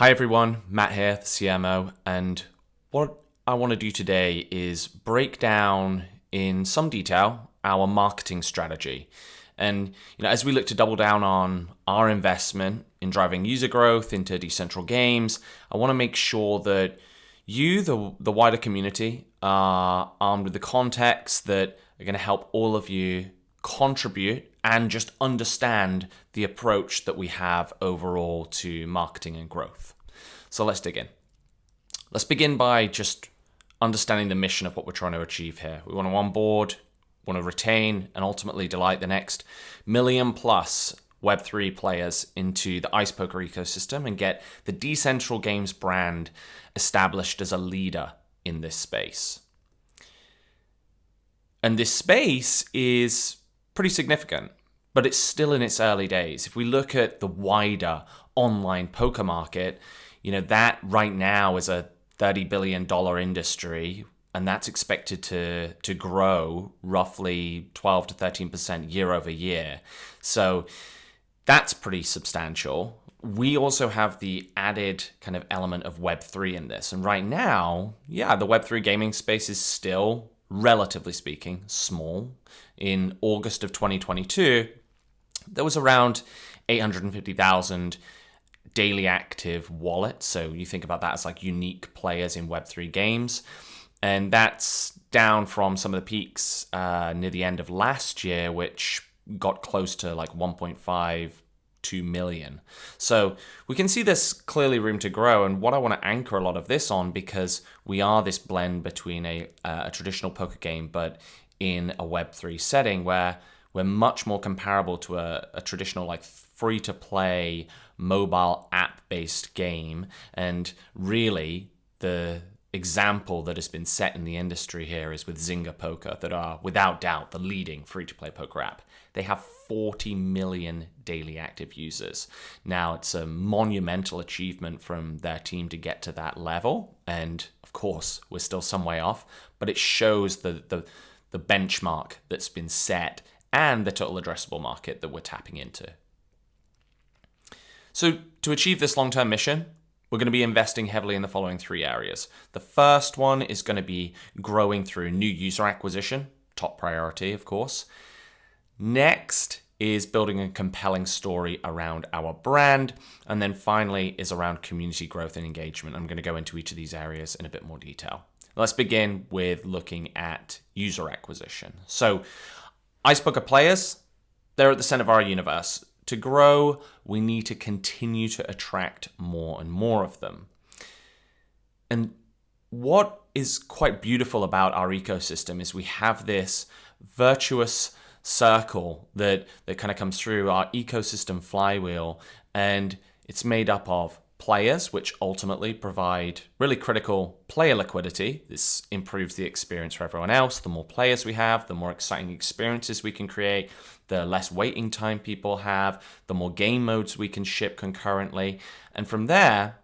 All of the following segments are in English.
Hi everyone, Matt here, the CMO, and what I want to do today is break down in some detail our marketing strategy. And as we look to double down on our investment in driving user growth into Decentral Games, I want to make sure that you, the wider community, are armed with the context that are going to help all of you contribute and just understand the approach that we have overall to marketing and growth. So let's dig in. Let's begin by just understanding the mission of what we're trying to achieve here. We want to onboard, want to retain, and ultimately delight the next million plus Web3 players into the icepoker ecosystem and get the Decentral Games brand established as a leader in this space. And this space is pretty significant, but it's still in its early days. If we look at the wider online poker market, that right now is a $30 billion industry, and that's expected to grow roughly 12 to 13% year over year. So that's pretty substantial. We also have the added kind of element of Web3 in this. And right now, the Web3 gaming space is still, relatively speaking, small. In August of 2022, there was around 850,000 daily active wallets. So you think about that as like unique players in Web3 games. And that's down from some of the peaks near the end of last year, which got close to like 1.52 million. So we can see there's clearly room to grow. And what I want to anchor a lot of this on, because we are this blend between a traditional poker game, but in a Web3 setting where we're much more comparable to a traditional like free-to-play mobile app-based game. And really the example that has been set in the industry here is with Zynga Poker, that are without doubt the leading free-to-play poker app. They have 40 million daily active users. Now, it's a monumental achievement from their team to get to that level. And of course, we're still some way off, but it shows the benchmark that's been set and the total addressable market that we're tapping into. So to achieve this long-term mission, we're going to be investing heavily in the following three areas. The first one is going to be growing through new user acquisition, top priority, of course. Next is building a compelling story around our brand. And then finally is around community growth and engagement. I'm going to go into each of these areas in a bit more detail. Let's begin with looking at user acquisition. So icepoker players, they're at the center of our universe. To grow, we need to continue to attract more and more of them. And what is quite beautiful about our ecosystem is we have this virtuous circle that kind of comes through our ecosystem flywheel, and it's made up of players, which ultimately provide really critical player liquidity. This improves the experience for everyone else. The more players we have, the more exciting experiences we can create, the less waiting time people have, the more game modes we can ship concurrently. And from there,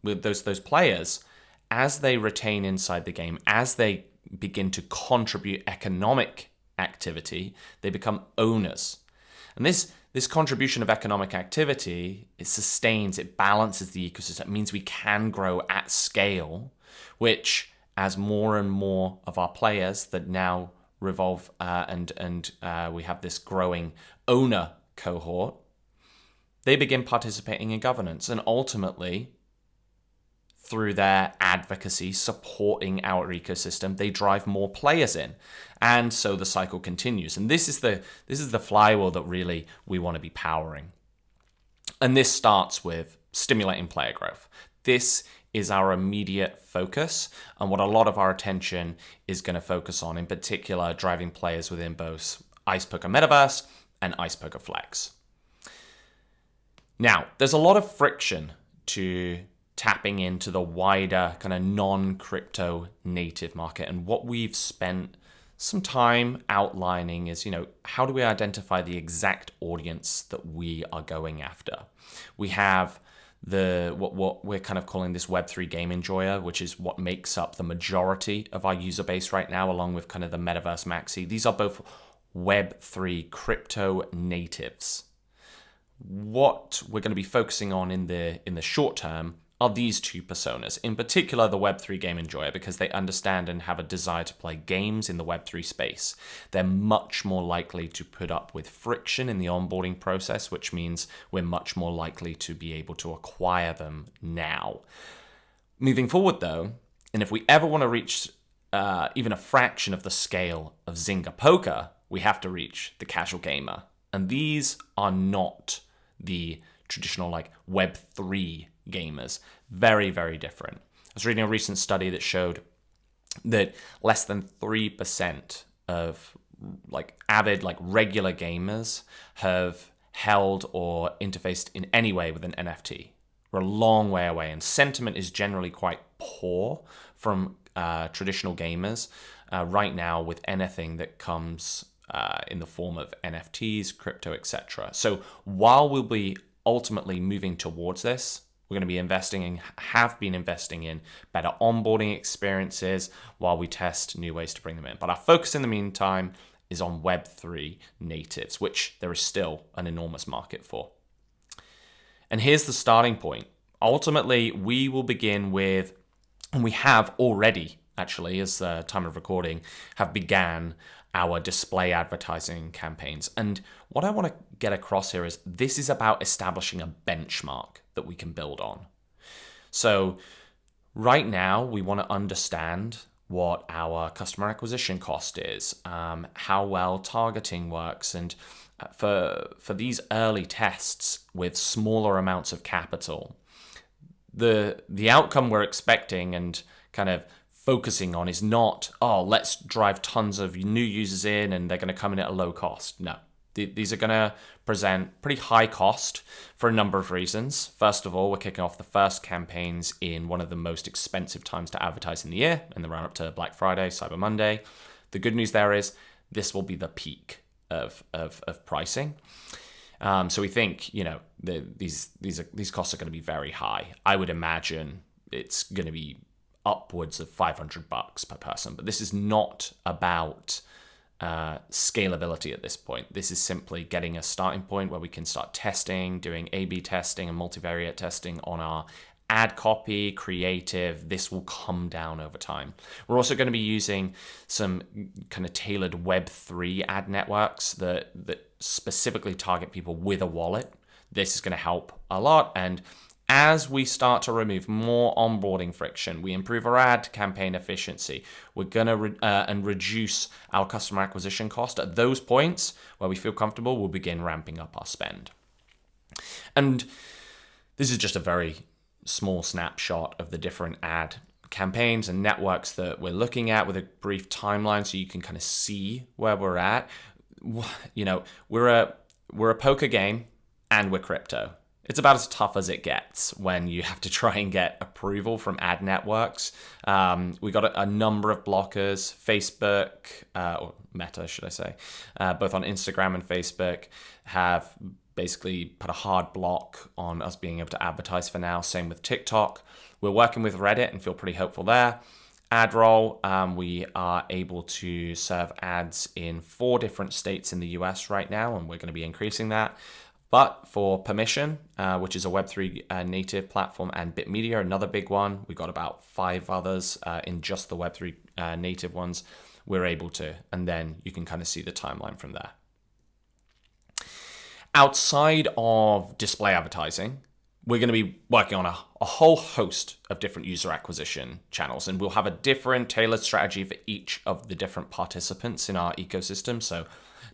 with those players, as they retain inside the game, as they begin to contribute economic activity, they become owners. And this contribution of economic activity, it sustains, it balances the ecosystem. It means we can grow at scale, which as more and more of our players that now revolve and we have this growing owner cohort, they begin participating in governance, and ultimately through their advocacy supporting our ecosystem, they drive more players in, and so the cycle continues. And this is the flywheel that really we want to be powering. And this starts with stimulating player growth. This is our immediate focus and what a lot of our attention is going to focus on, in particular driving players within both icepoker Metaverse and icepoker Flex. Now, there's a lot of friction to tapping into the wider kind of non-crypto native market. And what we've spent some time outlining is, how do we identify the exact audience that we are going after? We have what we're kind of calling this Web3 game enjoyer, which is what makes up the majority of our user base right now, along with kind of the Metaverse maxi. These are both Web3 crypto natives. what we're going to be focusing on in the short term are these two personas, in particular the Web3 game enjoyer, because they understand and have a desire to play games in the Web3 space. They're much more likely to put up with friction in the onboarding process, which means we're much more likely to be able to acquire them now. Moving forward, though, and if we ever want to reach even a fraction of the scale of Zynga Poker, we have to reach the casual gamer. And these are not the traditional like Web3 gamers. Very, very different. I was reading a recent study that showed that less than 3% of like avid, like regular gamers have held or interfaced in any way with an NFT. We're a long way away, and sentiment is generally quite poor from traditional gamers right now with anything that comes in the form of NFTs, crypto, etc. So while we'll be ultimately moving towards this, we're going to be investing and have been investing in better onboarding experiences while we test new ways to bring them in. But our focus in the meantime is on Web3 natives, which there is still an enormous market for. And here's the starting point. Ultimately, we will begin with, and we have already, actually, as the time of recording, have began our display advertising campaigns. And what I want to get across here is this is about establishing a benchmark that we can build on. So right now, we want to understand what our customer acquisition cost is, how well targeting works, and for these early tests with smaller amounts of capital, the outcome we're expecting and kind of focusing on is not, let's drive tons of new users in and they're going to come in at a low cost. No, these are going to present pretty high cost for a number of reasons. First of all, we're kicking off the first campaigns in one of the most expensive times to advertise in the year, in the run up to Black Friday, Cyber Monday. The good news there is this will be the peak of pricing. So we think, these costs are going to be very high. I would imagine it's going to be upwards of $500 per person, but this is not about scalability at this point. This is simply getting a starting point where we can start testing, doing A/B testing and multivariate testing on our ad copy, creative. This will come down over time. We're also going to be using some kind of tailored Web3 ad networks that specifically target people with a wallet. This is going to help a lot. And as we start to remove more onboarding friction, we improve our ad campaign efficiency. We're going to reduce our customer acquisition cost. At those points where we feel comfortable, we'll begin ramping up our spend. And this is just a very small snapshot of the different ad campaigns and networks that we're looking at with a brief timeline so you can kind of see where we're at. We're a poker game and we're crypto. It's about as tough as it gets when you have to try and get approval from ad networks. We got a number of blockers, Facebook, or Meta, should I say, both on Instagram and Facebook have basically put a hard block on us being able to advertise for now. Same with TikTok. We're working with Reddit and feel pretty hopeful there. AdRoll, we are able to serve ads in 4 different states in the US right now, and we're going to be increasing that. But for Permission, which is a Web3 native platform, and BitMedia, another big one, we've got about 5 others in just the Web3 native ones, we're able to, and then you can kind of see the timeline from there. Outside of display advertising, we're going to be working on a whole host of different user acquisition channels, and we'll have a different tailored strategy for each of the different participants in our ecosystem. So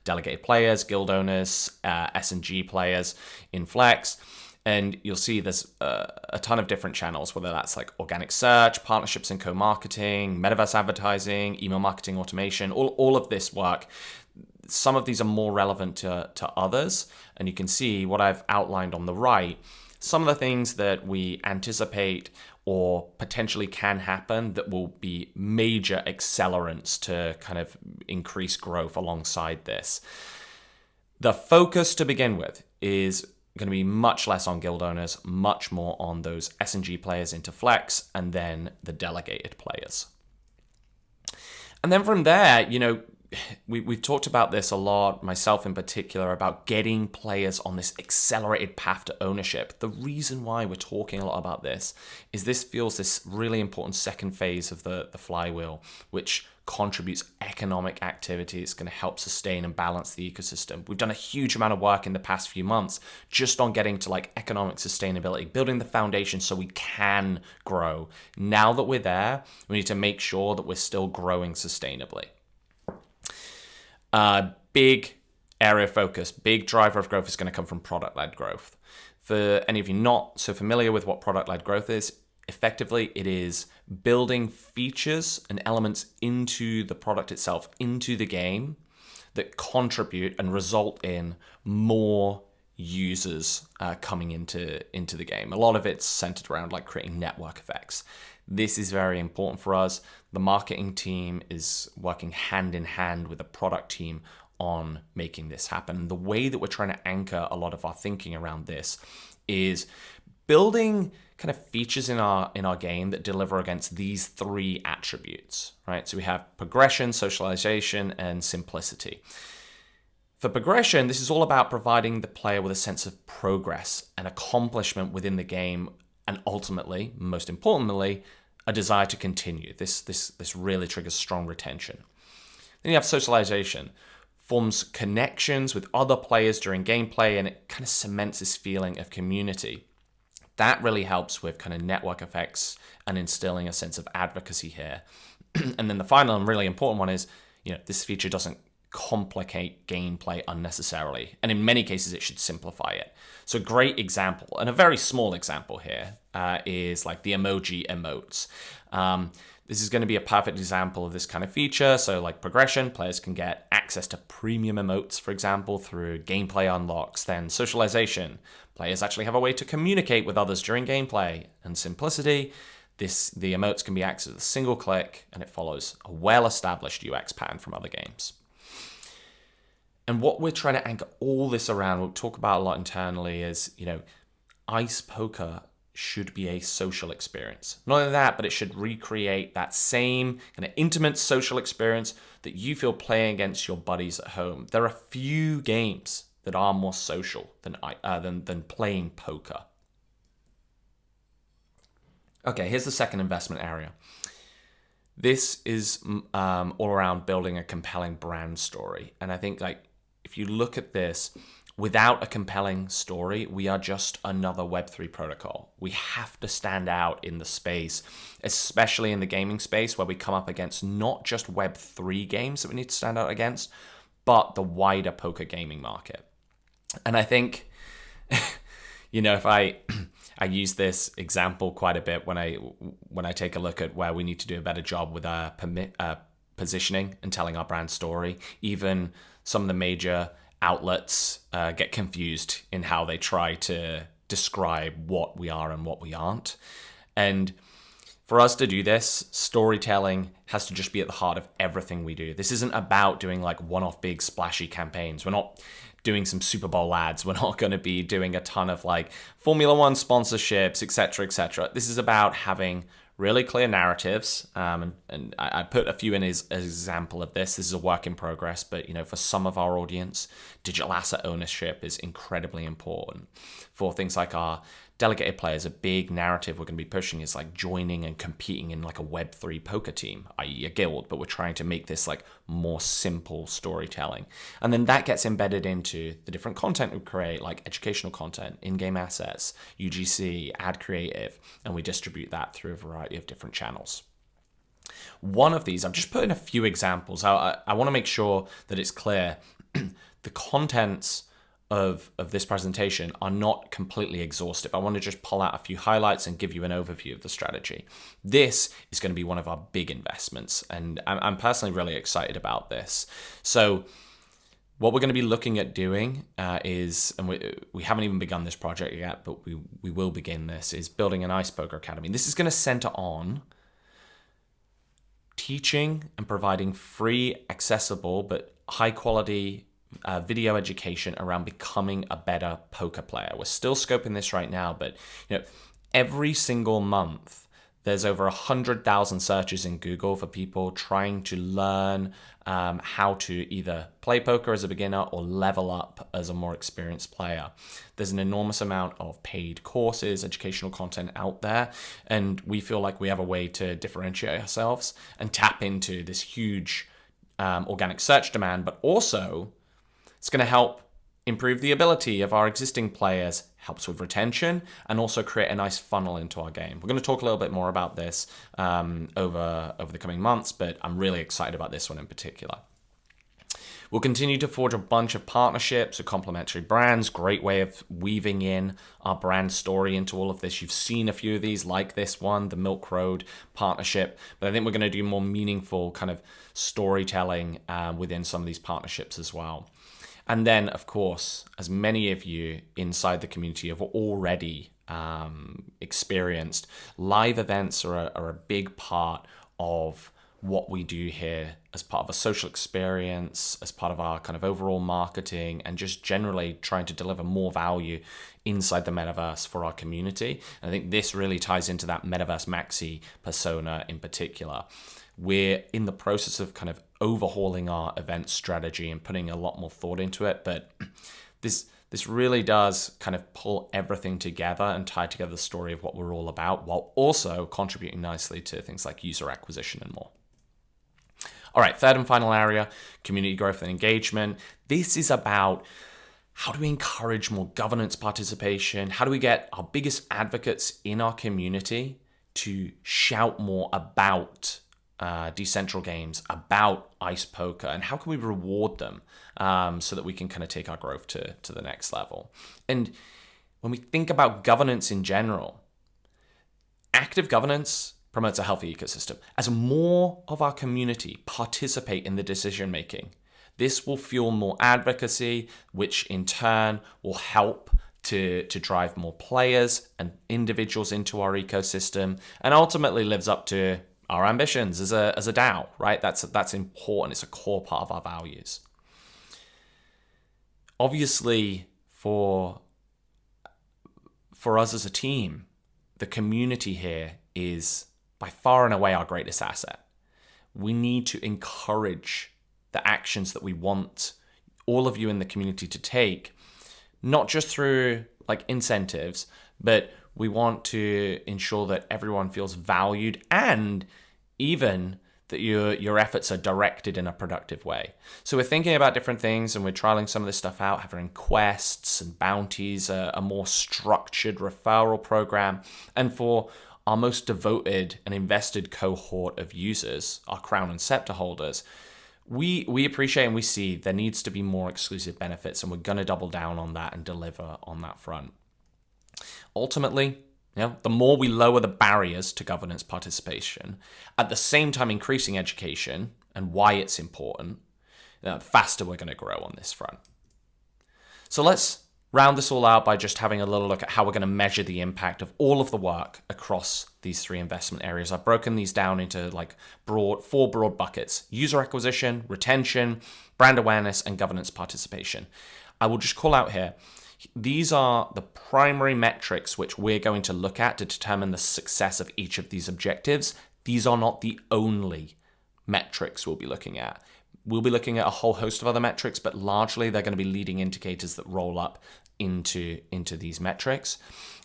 delegated players, guild owners, S&G players in Flex. And you'll see there's a ton of different channels, whether that's like organic search, partnerships and co-marketing, metaverse advertising, email marketing automation, all of this work. Some of these are more relevant to others. And you can see what I've outlined on the right. Some of the things that we anticipate or potentially can happen that will be major accelerants to kind of increase growth alongside this. The focus to begin with is going to be much less on guild owners, much more on those S&G players into Flex, and then the delegated players. And then from there, we've talked about this a lot, myself in particular, about getting players on this accelerated path to ownership. The reason why we're talking a lot about this is this feels this really important second phase of the flywheel, which contributes economic activity. It's going to help sustain and balance the ecosystem. We've done a huge amount of work in the past few months just on getting to like economic sustainability, building the foundation so we can grow. Now that we're there, we need to make sure that we're still growing sustainably. Big area of focus, big driver of growth is going to come from product-led growth. For any of you not so familiar with what product-led growth is, effectively it is building features and elements into the product itself, into the game, that contribute and result in more users coming into the game. A lot of it's centered around like creating network effects. This is very important for us. The marketing team is working hand in hand with the product team on making this happen. The way that we're trying to anchor a lot of our thinking around this is building kind of features in our game that deliver against these three attributes, right? So we have progression, socialization, and simplicity. For progression, this is all about providing the player with a sense of progress and accomplishment within the game, and ultimately, most importantly, a desire to continue. This really triggers strong retention. Then you have socialization, forms connections with other players during gameplay, and it kind of cements this feeling of community. That really helps with kind of network effects and instilling a sense of advocacy here. And then the final and really important one is, this feature doesn't complicate gameplay unnecessarily. And in many cases, it should simplify it. So a great example, and a very small example here, is like the emoji emotes. This is going to be a perfect example of this kind of feature. So like progression, players can get access to premium emotes, for example, through gameplay unlocks. Then socialization, players actually have a way to communicate with others during gameplay. And simplicity, the emotes can be accessed with a single click, and it follows a well-established UX pattern from other games. And what we're trying to anchor all this around, we'll talk about a lot internally, is, ice poker should be a social experience. Not only that, but it should recreate that same kind of intimate social experience that you feel playing against your buddies at home. There are few games that are more social than playing poker. Okay, here's the second investment area. This is all around building a compelling brand story. And I think if you look at this, without a compelling story, we are just another Web3 protocol. We have to stand out in the space, especially in the gaming space, where we come up against not just Web3 games that we need to stand out against, but the wider poker gaming market. And I think, if I use this example quite a bit when I take a look at where we need to do a better job with our positioning and telling our brand story. Even some of the major outlets get confused in how they try to describe what we are and what we aren't. And for us to do this, storytelling has to just be at the heart of everything we do. This isn't about doing like one-off big splashy campaigns. We're not doing some Super Bowl ads. We're not going to be doing a ton of like Formula One sponsorships, etc., etc. This is about having really clear narratives, and I put a few in as an example of this. This is a work in progress, but for some of our audience, digital asset ownership is incredibly important. For things like our delegated players, a big narrative we're going to be pushing is like joining and competing in like a Web3 poker team, i.e. a guild, but we're trying to make this like more simple storytelling. And then that gets embedded into the different content we create, like educational content, in-game assets, UGC, ad creative, and we distribute that through a variety of different channels. One of these, I've just put in a few examples. I want to make sure that it's clear the contents of this presentation are not completely exhaustive. I want to just pull out a few highlights and give you an overview of the strategy. This is going to be one of our big investments, and I'm personally really excited about this. So what we're going to be looking at doing is, and we haven't even begun this project yet, but we will begin this, is building an Ice Poker Academy. This is going to center on teaching and providing free, accessible, but high quality video education around becoming a better poker player. We're still scoping this right now, but every single month There's over 100,000 searches in Google for people trying to learn how to either play poker as a beginner or level up as a more experienced player. There's an enormous amount of paid courses, educational content out there, and we feel like we have a way to differentiate ourselves and tap into this huge organic search demand, but also it's going to help improve the ability of our existing players, helps with retention, and also create a nice funnel into our game. We're going to talk a little bit more about this over the coming months, but I'm really excited about this one in particular. We'll continue to forge a bunch of partnerships with complementary brands. Great way of weaving in our brand story into all of this. You've seen a few of these, like this one, the Milk Road partnership. But I think we're going to do more meaningful kind of storytelling within some of these partnerships as well. And then, of course, as many of you inside the community have already experienced, live events are a big part of what we do here as part of a social experience, as part of our kind of overall marketing, and just generally trying to deliver more value inside the metaverse for our community. And I think this really ties into that Metaverse Maxi persona in particular. We're in the process of kind of overhauling our event strategy and putting a lot more thought into it, but this really does kind of pull everything together and tie together the story of what we're all about, while also contributing nicely to things like user acquisition and more. All right, third and final area, community growth and engagement. This is about how do we encourage more governance participation? How do we get our biggest advocates in our community to shout more about Decentral Games, about icepoker, and how can we reward them so that we can kind of take our growth to the next level? And when we think about governance in general, active governance promotes a healthy ecosystem. As more of our community participate in the decision making, this will fuel more advocacy, which in turn will help to drive more players and individuals into our ecosystem, and ultimately lives up to our ambitions as a DAO, right? That's important. It's a core part of our values. Obviously, for us as a team, the community here is by far and away our greatest asset. We need to encourage the actions that we want all of you in the community to take, not just through like incentives, but we want to ensure that everyone feels valued and even that your efforts are directed in a productive way. So we're thinking about different things and we're trialing some of this stuff out, having quests and bounties, a more structured referral program. And for our most devoted and invested cohort of users, our Crown and Scepter holders, we appreciate and we see there needs to be more exclusive benefits, and we're going to double down on that and deliver on that front. Ultimately, the more we lower the barriers to governance participation, at the same time increasing education and why it's important, the faster we're going to grow on this front. So let's round this all out by just having a little look at how we're going to measure the impact of all of the work across these three investment areas. I've broken these down into four broad buckets: user acquisition, retention, brand awareness, and governance participation. I will just call out here, these are the primary metrics which we're going to look at to determine the success of each of these objectives. These are not the only metrics we'll be looking at. We'll be looking at a whole host of other metrics, but largely they're going to be leading indicators that roll up into these metrics.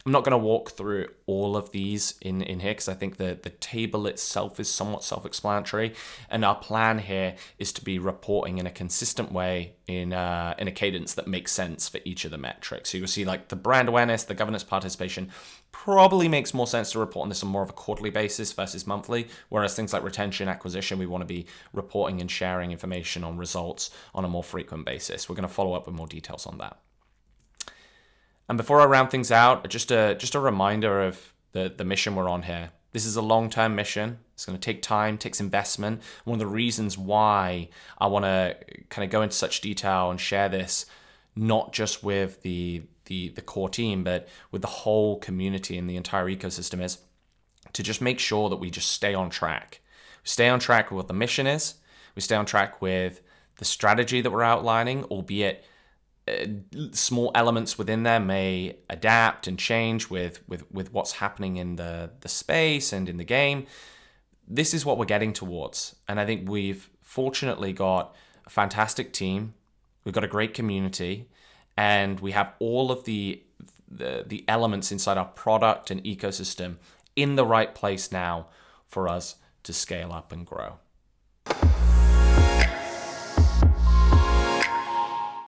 I'm not going to walk through all of these in here because I think the table itself is somewhat self-explanatory, and our plan here is to be reporting in a consistent way in a cadence that makes sense for each of the metrics. So you'll see like the brand awareness, the governance participation probably makes more sense to report on this on more of a quarterly basis versus monthly, whereas things like retention, acquisition, we want to be reporting and sharing information on results on a more frequent basis. We're going to follow up with more details on that. And before I round things out, just a reminder of the mission we're on here. This is a long-term mission. It's going to take time, takes investment. One of the reasons why I want to kind of go into such detail and share this, not just with the core team, but with the whole community and the entire ecosystem, is to just make sure that we just stay on track. We stay on track with what the mission is. We stay on track with the strategy that we're outlining, albeit Small elements within there may adapt and change with what's happening in the space and in the game. This is what we're getting towards. And I think we've fortunately got a fantastic team. We've got a great community, and we have all of the elements inside our product and ecosystem in the right place now for us to scale up and grow.